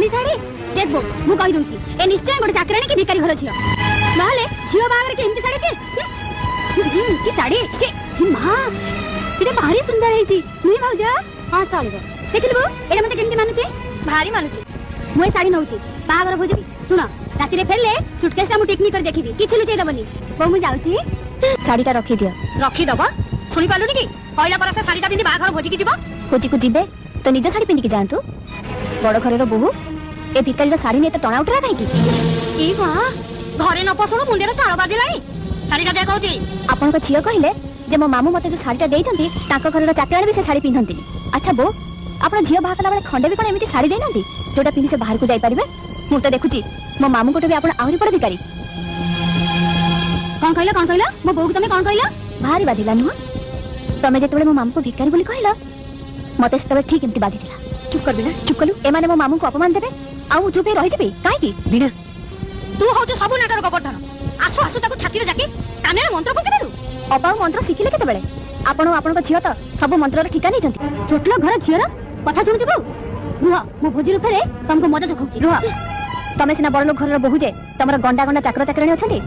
नाली साड़ी देखबो मु कहि दोची ए निश्चय गोटे चाकरानी की भिकारी घर छियो नहले झियो बागर के एमती साड़ी के की साड़ी छे मां इते भारी सुंदर है छी नी भाउजा हां चलबो देखिलबो एडा मते केमती मानुची भारी मानुची मुए साड़ी नउची बागर भोजबी सुनो राती रे फेरले सुटकेस ता मु टेक्निक कर देखिबी किछि लुचै दबनी बो मु जाउची साड़ी ता रखी दबा सुनी पालुनी की पहिला परसे साड़ी ता पिंदी बागर भोजी की जीवो भोजी को जीबे तो निज साड़ी पिंदी की जानतु बड़ घर रो बहु ए भिकारी साड़ी ने टणा उठरा काई की ई मां घरे न पसुण मुंडेर चाळ बाजिलाई साड़ीटा दे कहूची आपन को छियो कहिले जे मो मामू मते जो साड़ीटा देइचंती ताको घरर चाकराणी भी से साड़ी पिंधंती अच्छा बो आपन झियो बाहा कला बेले खंडे भी कोन एमिति साड़ी देइनंती जोटा पिंधि से बाहर को जाई परिबे मु तो देखुची मो मामू कोटे भी आपन आहुरी पड़ भिकारी कोन कहला मो बोग तमे कोन कहला भारी बाधिला नु तमे जेते बेले मो मामू को भिकारी बोली कहला मते से तबे ठीक एमिति बाधिला चुप कर बिना चुप कलु ए माने मो मामू को अपमान देबे आ मु चुप रहि जेबे काई की बिना तू हो जो सब नाटर गोबर्धन आसु आसु ताको छाती रे जाकी काने मंत्र फुकी देलु अपा मंत्र सिखिले केते बेले आपण आपण को झियो त सब मंत्र रे ठिका नै छंती छोटलो घर झियो रा कथा सुनु दिबो रुह मो भोजी रे फेरे तुमको मजा चखौची रुह तमे सिना बड़ लोग घर रे बहु जे तमरा गंडा गंडा चाकर चाकराणी अछंती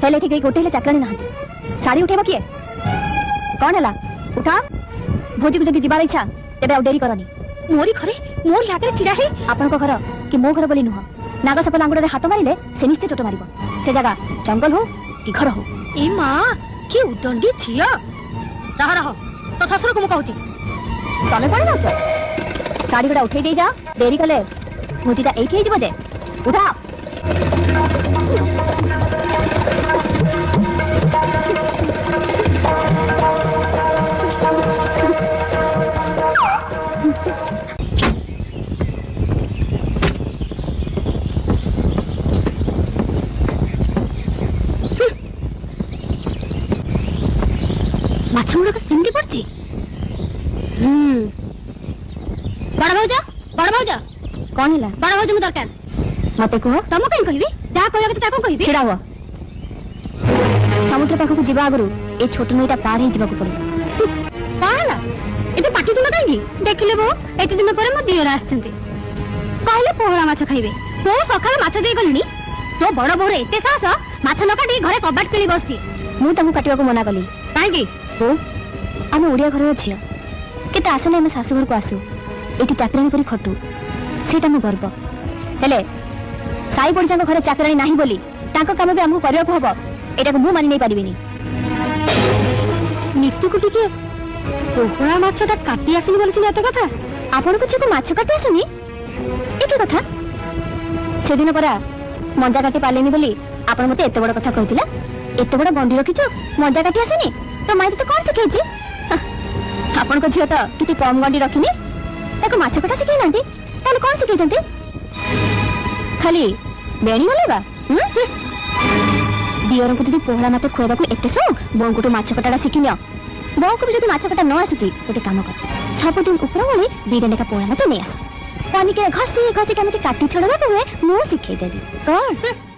हेले ठीक गोटे ले चाकराणी नहंती साड़ी उठेबो किए कोन हला उठा भोजी को जदी जिबार इच्छा तेबे आ देरी करनी मोरी घरे मोर हाथ रे चिड़ा है आपण को घर कि मो घर बोली नुह नाग सप लांगुड़ रे हाथ मारिले से निश्चय चोट मारिबो से जगह जंगल हो कि घर हो ए मां की उदंडी छिया रह तो ससुर को मु कहूची तमे कोन नाच साड़ी गुडा उठै दे जा देरी कले भोजीटा एठी हे जिवो जे उठा माछ मुड़ा का सिंधी पड़ची बड़ भाउजा कोन हिला बड़ भाउजा मु दरकार मते को तम कहीं कहबी जा कहया के ताको कहबी छिड़ा हुआ समुद्र पाखो को जीवा आगरु ए छोट नईटा पार ही जीवा को पड़े काहला एते पाटी दिन काई देखले बो एते दिन परे म दियरा आछंती कहले पोहरा माछ खाइबे तो सकाळ माछ देई गलिनी तो बड़ बोरे एते साहस माछ न काटी घरे कबाट केली बसची मु तमु काटिवा को मना कली काई की ओ हम ओडिया घर अछि केते आसे नै हम सासु घर को आसु एटी चाकरानी परी खटू सेटा मु गर्व हेले साई पड़िसा घरे चाकरानी नाही बोली तांको काम भी हमको करिया को हबो एटा को मु मानि नै पारिबिनी नित्तु को टिके पोहरा माछटा काटी आसिनी बोलछि एते कथा आपण को छको माछ काटी आसनी एके कथा से दिन परा मंजा काटी पालेनी बोली आपण मते एते बड़ कथा कहितिला एते बड़ गंडी रखिछो मंजा काटी आसनी तो माई तो कौन सिखाई आपण को झियो तो किति कम गंडी रखिनी ताको माछ कटा सिखाई नांती ताले कौन सिखाई जंती खाली बेणी बोलेबा दियर को जदी पोहला माछ खोएबा को एते शौक बोंकुटू माछ कटाडा सिखिनियो बो को जदी माछ कटा न आसुची गोटे काम कर सब दिन ऊपर वाली बीडने का पोहला माछ नै आस पानी के घसी घसी केमति काटी छोड़बा को मु सिखाई देबी कौन